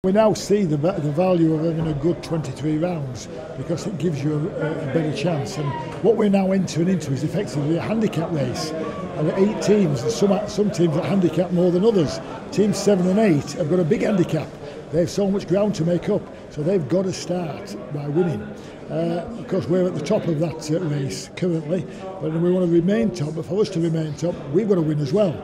We now see the value of having a good 23 rounds because it gives you a better chance. And what we're now entering into is effectively a handicap race. And 8 teams, some teams that handicap more than others. Teams 7 and 8 have got a big handicap. They have so much ground to make up, so they've got to start by winning. Because we're at the top of that race currently, but we want to remain top. But for us to remain top, we've got to win as well.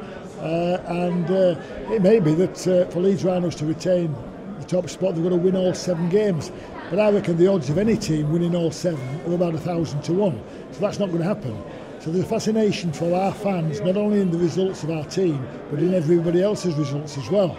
It may be that for Leeds Rhinos to retain the top spot, they've got to win all 7 games. But I reckon the odds of any team winning all 7 are about 1,000 to 1. So that's not going to happen. So there's a fascination for our fans, not only in the results of our team, but in everybody else's results as well.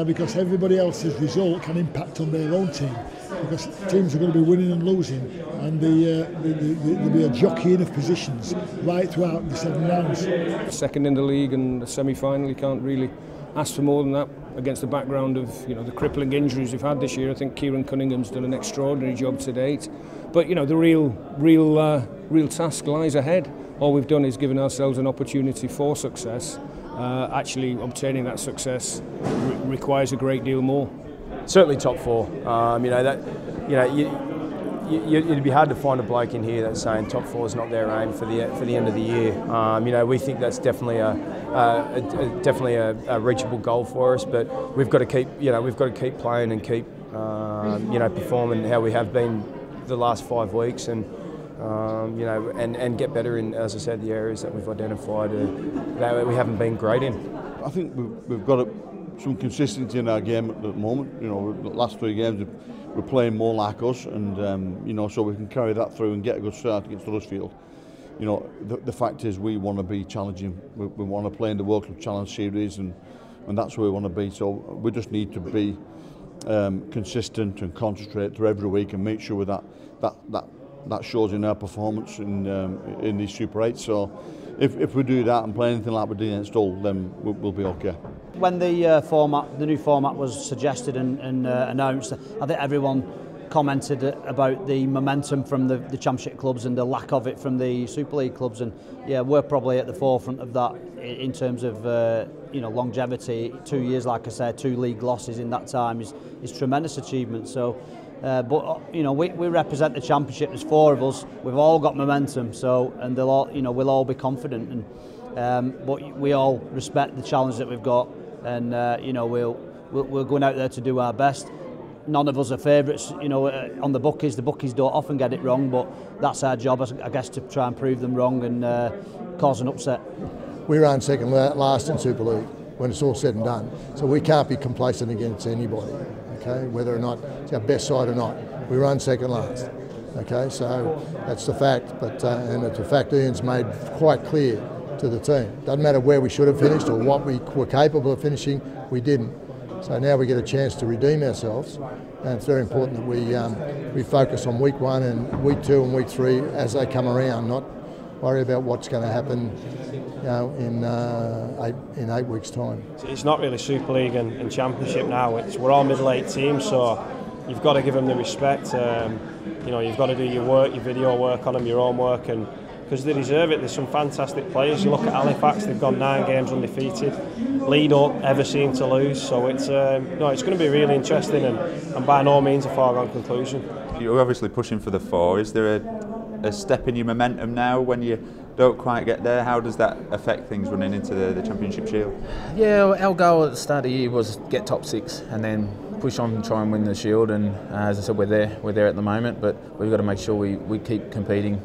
Because everybody else's result can impact on their own team. Because teams are going to be winning and losing, and there'll be a jockeying of positions right throughout the 7 rounds. Second in the league and the semi-final, you can't really ask for more than that against the background of the crippling injuries we've had this year. I think Kieran Cunningham's done an extraordinary job to date, but the real task lies ahead. All we've done is given ourselves an opportunity for success. Actually obtaining that success requires a great deal more. Certainly top 4. It'd be hard to find a bloke in here that's saying top 4 is not their aim for the end of the year. We think that's definitely a reachable goal for us, but we've got to keep playing and keep performing how we have been the last 5 weeks, and get better in, as I said, the areas that we've identified that we haven't been great in. I think we've got some consistency in our game at the moment. The last 3 games we're playing more like us, and so we can carry that through and get a good start against Huddersfield. The fact is we want to be challenging. We want to play in the World Club Challenge Series, and that's where we want to be. So we just need to be consistent and concentrate through every week and make sure that shows in our performance in these Super 8s. So if we do that and play anything like we did against Hull, then we'll be okay. When the new format was suggested and announced, I think everyone commented about the momentum from the Championship clubs and the lack of it from the Super League clubs, and yeah, we're probably at the forefront of that in terms of longevity. 2 years, like I said, 2 league losses in that time is tremendous achievement. So. But we represent the Championship. There's 4 of us. We've all got momentum. So, and they'll all, we'll all be confident. And but we all respect the challenge that we've got. And we're going out there to do our best. None of us are favourites. On the bookies don't often get it wrong. But that's our job, I guess, to try and prove them wrong and cause an upset. We ran second last in Super League when it's all said and done. So we can't be complacent against anybody. Okay, whether or not it's our best side or not, we run second last. Okay, so that's the fact. But and it's a fact Ian's made quite clear to the team. Doesn't matter where we should have finished or what we were capable of finishing, we didn't. So now we get a chance to redeem ourselves, and it's very important that we focus on week 1 and week 2 and week 3 as they come around, not worry about what's going to happen in 8 weeks' time. It's not really Super League and Championship now. We're all middle 8 teams, so you've got to give them the respect. You've got to do your work, your video work on them, your own work, and because they deserve it. There's some fantastic players. You look at Halifax; they've gone 9 games undefeated. Lead don't ever seem to lose, so it's going to be really interesting and by no means a foregone conclusion. You're obviously pushing for the 4. Is there a step in your momentum now when you don't quite get there? How does that affect things running into the Championship Shield? Yeah, our goal at the start of the year was get top 6 and then push on and try and win the Shield, and as I said, we're there at the moment, but we've got to make sure we keep competing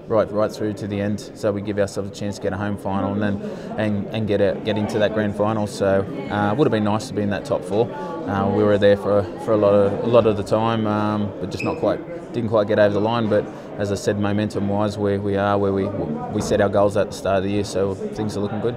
right through to the end, so we give ourselves a chance to get a home final and get into that grand final. So it would have been nice to be in that top 4. We were there for a lot of the time, but just didn't quite get over the line. But as I said, momentum wise, we are where we set our goals at the start of the year, so things are looking good.